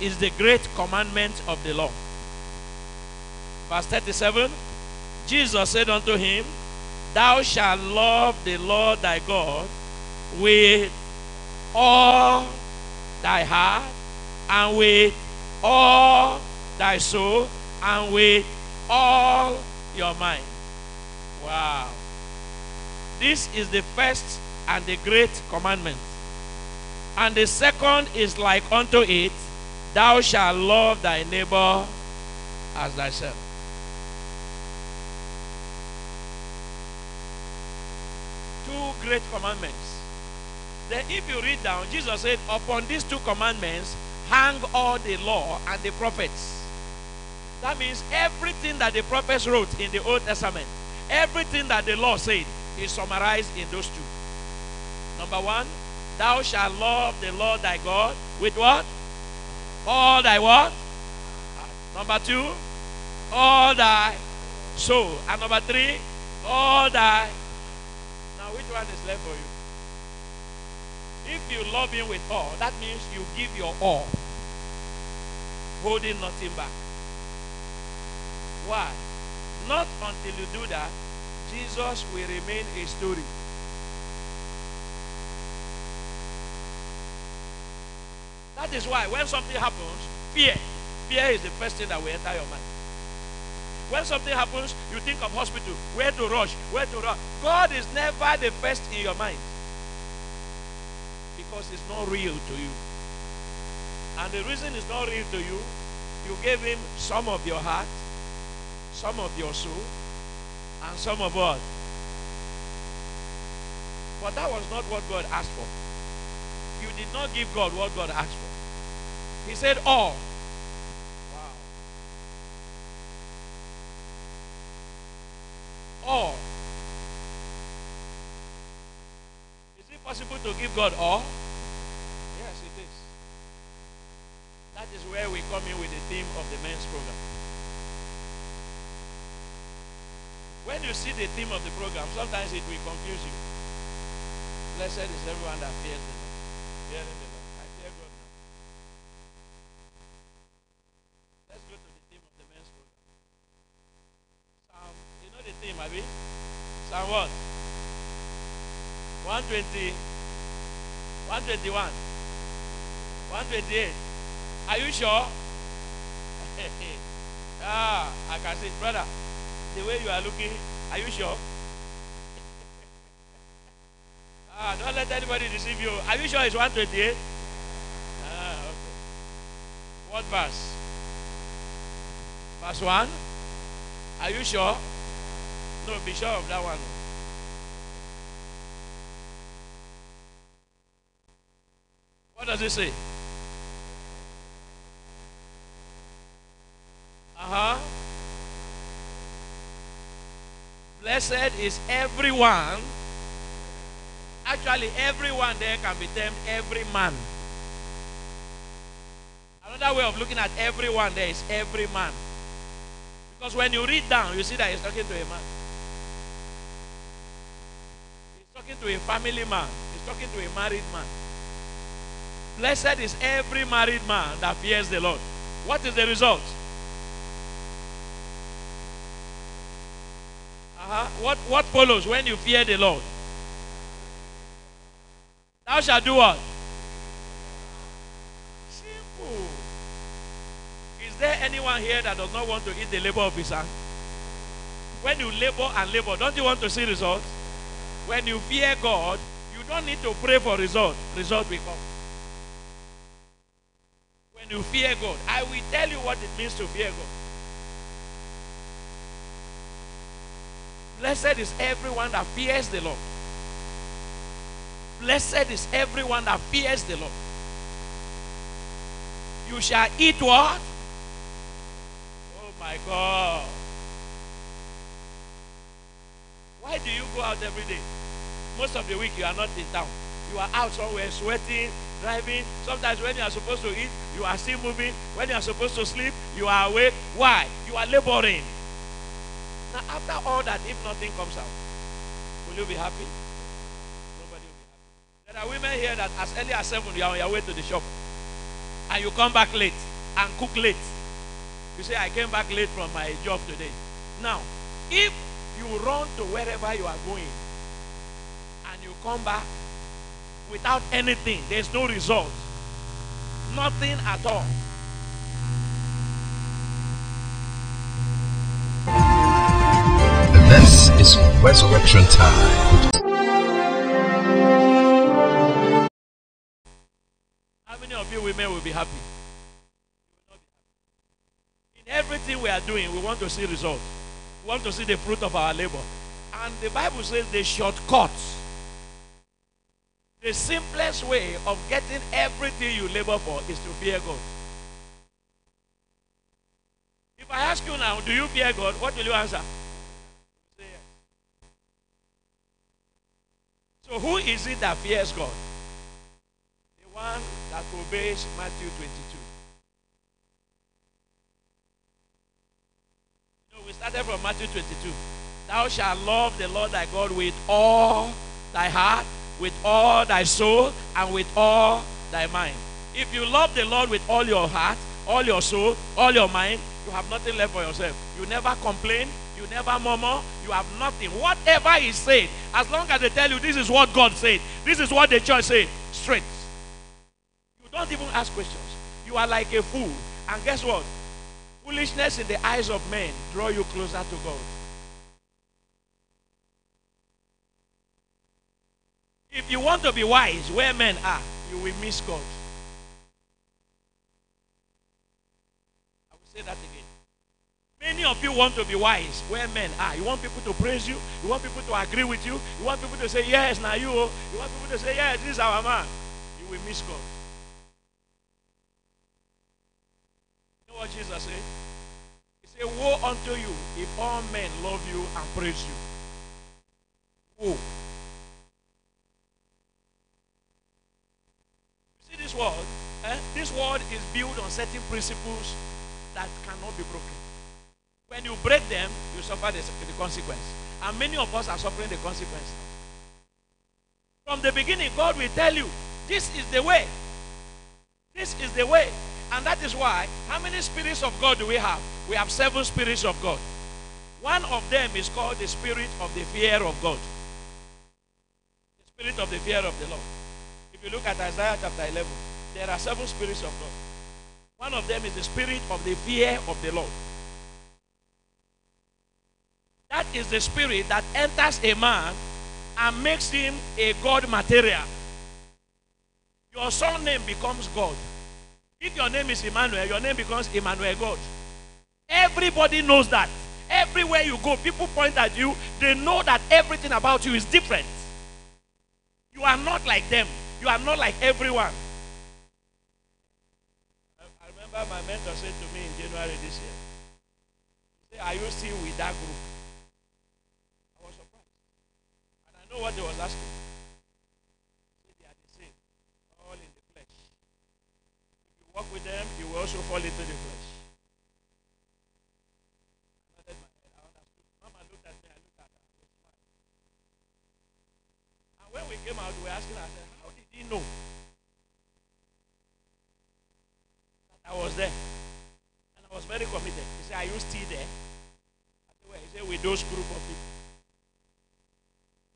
is the great commandment of the law. Verse 37, Jesus said unto him, Thou shalt love the Lord thy God with all thy heart, and with all thy soul, and with all your mind. Wow. This is the first and the great commandment. And the second is like unto it, Thou shalt love thy neighbor as thyself. Two great commandments. Then if you read down, Jesus said, upon these two commandments hang all the law and the prophets. That means everything that the prophets wrote in the Old Testament, everything that the law said, is summarized in those two. Number one, thou shalt love the Lord thy God with what? All thy what? Number two, all thy soul. And number three, all thy. Now which one is left for you? If you love him with all, that means you give your all, holding nothing back. Why? Not until you do that, Jesus will remain a story. That is why when something happens, fear is the first thing that will enter your mind. When something happens, you think of hospital, where to rush, where to run. God is never the first in your mind, because it's not real to you. And the reason it's not real to you, you gave him some of your heart, some of your soul, and some of what? But that was not what God asked for. You did not give God what God asked for. He said all. Wow. All. Is it possible to give God all? Yes, it is. That is where we come in with the theme of the men's program. When you see the theme of the program, sometimes it will confuse you. Blessed is everyone that fears the Lord. Fearing the Lord. I fear God now. Let's go to the theme of the men's program. Psalm, you know the theme, have you? Psalm what? 120, 121, 128. Are you sure? I can see, brother. The way you are looking, are you sure? Don't let anybody deceive you. Are you sure it's 128? Okay. What verse? Verse 1? Are you sure? No, be sure of that one. What does it say? Blessed is everyone. Actually, everyone there can be termed every man. Another way of looking at everyone there is every man. Because when you read down, you see that he's talking to a man. He's talking to a family man. He's talking to a married man. Blessed is every married man that fears the Lord. What is the result? What follows when you fear the Lord? Thou shalt do what? Simple. Is there anyone here that does not want to eat the labor of his hand? When you labor and labor, don't you want to see results? When you fear God, you don't need to pray for result. Result will come. When you fear God, I will tell you what it means to fear God. Blessed is everyone that fears the Lord. Blessed is everyone that fears the Lord. You shall eat what? Oh my God. Why do you go out every day? Most of the week you are not in town. You are out somewhere sweating, driving. Sometimes when you are supposed to eat, you are still moving. When you are supposed to sleep, you are awake. Why? You are laboring. Now after all that, if nothing comes out, will you be happy? Nobody will be happy. There are women here that as early as 7 you are on your way to the shop and you come back late. and cook late. You say, I came back late from my job today. Now, if you run to wherever you are going and you come back without anything, there's no result, nothing at all. This is resurrection time. How many of you women will be happy? You will not be happy. In everything we are doing, we want to see results. We want to see the fruit of our labor. And the Bible says the shortcut, the simplest way of getting everything you labor for is to fear God. If I ask you now, do you fear God? What will you answer? Say yes. So who is it that fears God? The one that obeys Matthew 22. We started from Matthew 22. Thou shalt love the Lord thy God with all thy heart, with all thy soul, and with all thy mind. If you love the Lord with all your heart, all your soul, all your mind, you have nothing left for yourself. You never complain, you never murmur, you have nothing. Whatever is said, as long as they tell you this is what God said, this is what the church said, straight. You don't even ask questions. You are like a fool. And guess what? Foolishness in the eyes of men draw you closer to God. If you want to be wise where men are, you will miss God. I will say that again. Many of you want to be wise where men are. You want people to praise you. You want people to agree with you. You want people to say, yes, now you. You want people to say, yes, this is our man. You will miss God. You know what Jesus said? He said, woe unto you if all men love you and praise you. Woe. This world, this world is built on certain principles that cannot be broken. When you break them, you suffer the consequence. And many of us are suffering the consequence. From the beginning, God will tell you, this is the way. This is the way. And that is why, how many spirits of God do we have? We have 7 spirits of God. One of them is called the spirit of the fear of God. The spirit of the fear of the Lord. If you look at Isaiah chapter 11, there are 7 spirits of God. One of them is the spirit of the fear of the Lord. That is the spirit that enters a man and makes him a God material. Your surname becomes God. If your name is Emmanuel, your name becomes Emmanuel God. Everybody knows that. Everywhere you go, people point at you. They know that everything about you is different. You are not like them. You are not like everyone. I remember my mentor said to me in January this year, he said, are you still with that group? I was surprised. And I know what they was asking. He said, they are the same. All in the flesh. If you walk with them, you will also fall into the flesh. I nodded my head. I understood. Mama looked at me. I looked at her. I was smiling. And when we came out, we were asking ourselves, he know that I was there, and I was very committed. He said, are you still there? I said, well, he said, with those group of people.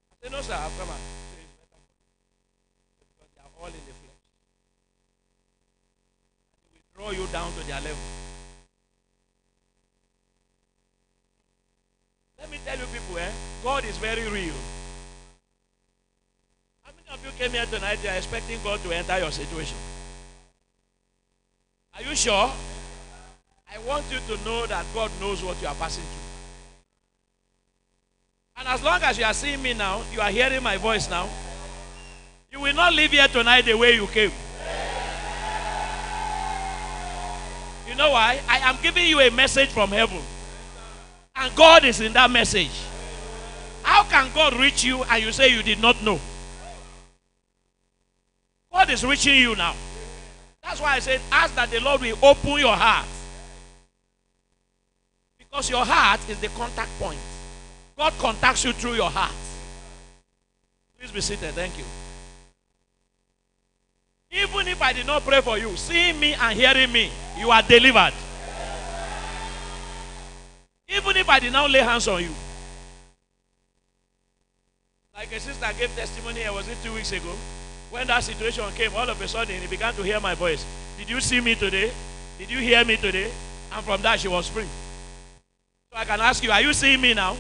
I said, no, sir, I've come out. He said, it's better for you, because they are all in the flesh, and they will draw you down to their level. Let me tell you people, God is very real. If you came here tonight, you are expecting God to enter your situation. Are you sure? I want you to know that God knows what you are passing through. And as long as you are seeing me now, you are hearing my voice now, you will not leave here tonight the way you came. You know why? I am giving you a message from heaven. And God is in that message. How can God reach you and you say you did not know? God is reaching you now. That's why I said, ask that the Lord will open your heart. Because your heart is the contact point. God contacts you through your heart. Please be seated. Thank you. Even if I did not pray for you, seeing me and hearing me, you are delivered. Even if I did not lay hands on you. Like a sister gave testimony, was it 2 weeks ago? When that situation came, all of a sudden he began to hear my voice. Did you see me today? Did you hear me today? And from that she was free. So I can ask you, are you seeing me now?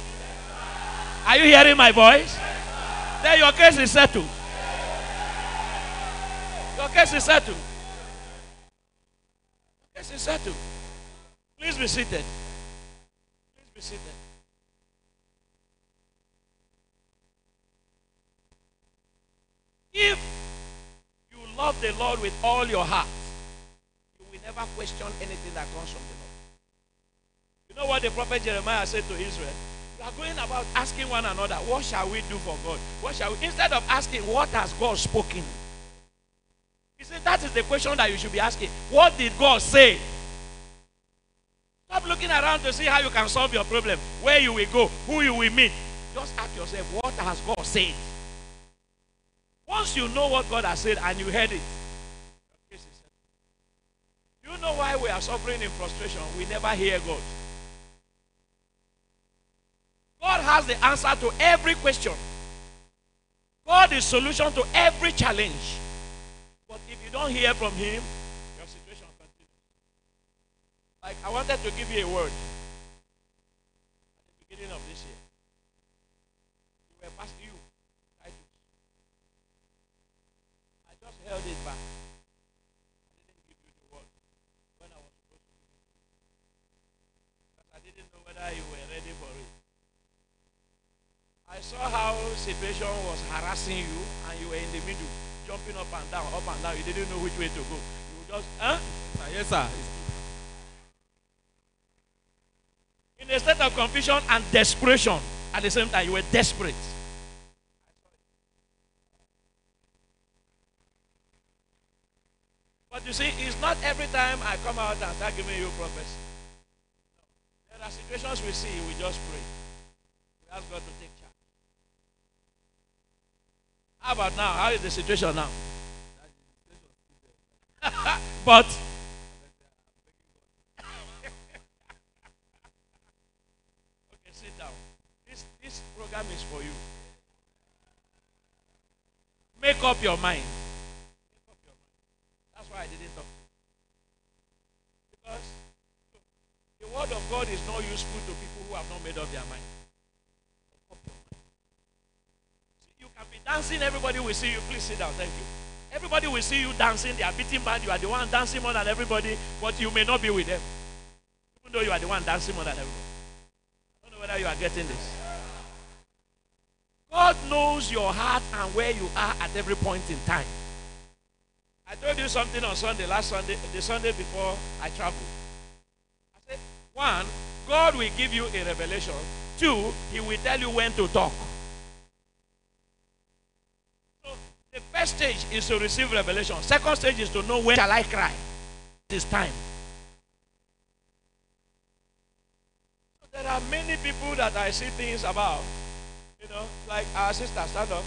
Are you hearing my voice? Then your case is settled. Your case is settled. Your case is settled. Please be seated. Please be seated. If you love the Lord with all your heart, you will never question anything that comes from the Lord. You know what the prophet Jeremiah said to Israel? You are going about asking one another, what shall we do for God? What shall we? Instead of asking, what has God spoken? He said that is the question that you should be asking. What did God say? Stop looking around to see how you can solve your problem, where you will go, who you will meet. Just ask yourself, what has God said? Once you know what God has said and you heard it, your case is settled. Do you know why we are suffering in frustration? We never hear God. God has the answer to every question. God is solution to every challenge. But if you don't hear from Him, your situation continues. Like I wanted to give you a word at the beginning of this year. You were past you. I just held it back. I didn't give you the word when I was supposed to give it to you. Because I didn't know whether you were ready for it. I saw how situation was harassing you and you were in the middle, jumping up and down. You didn't know which way to go. You just, Yes, sir. In a state of confusion and desperation. At the same time, you were desperate. But you see, it's not every time I come out and start giving you prophecy. There are situations we see, we just pray. We ask God to take charge. How about now? How is the situation now? But okay, sit down. This program is for you. Make up your mind. Make up your mind. That's why I didn't talk to you. Because the word of God is not useful to people who have not made up their mind. Make up your mind. See, you can be dancing, everybody will see you. Please sit down. Thank you. Everybody will see you dancing. They are beating band. You are the one dancing more than everybody, but you may not be with them. Even though you are the one dancing more than everybody. I don't know whether you are getting this. God knows your heart and where you are at every point in time. I told you something on Sunday, last Sunday, the Sunday before I traveled. I said, 1, God will give you a revelation. 2, He will tell you when to talk. The first stage is to receive revelation. Second stage is to know when shall I cry. It is time. So there are many people that I see things about. You know, like our sister, stand up.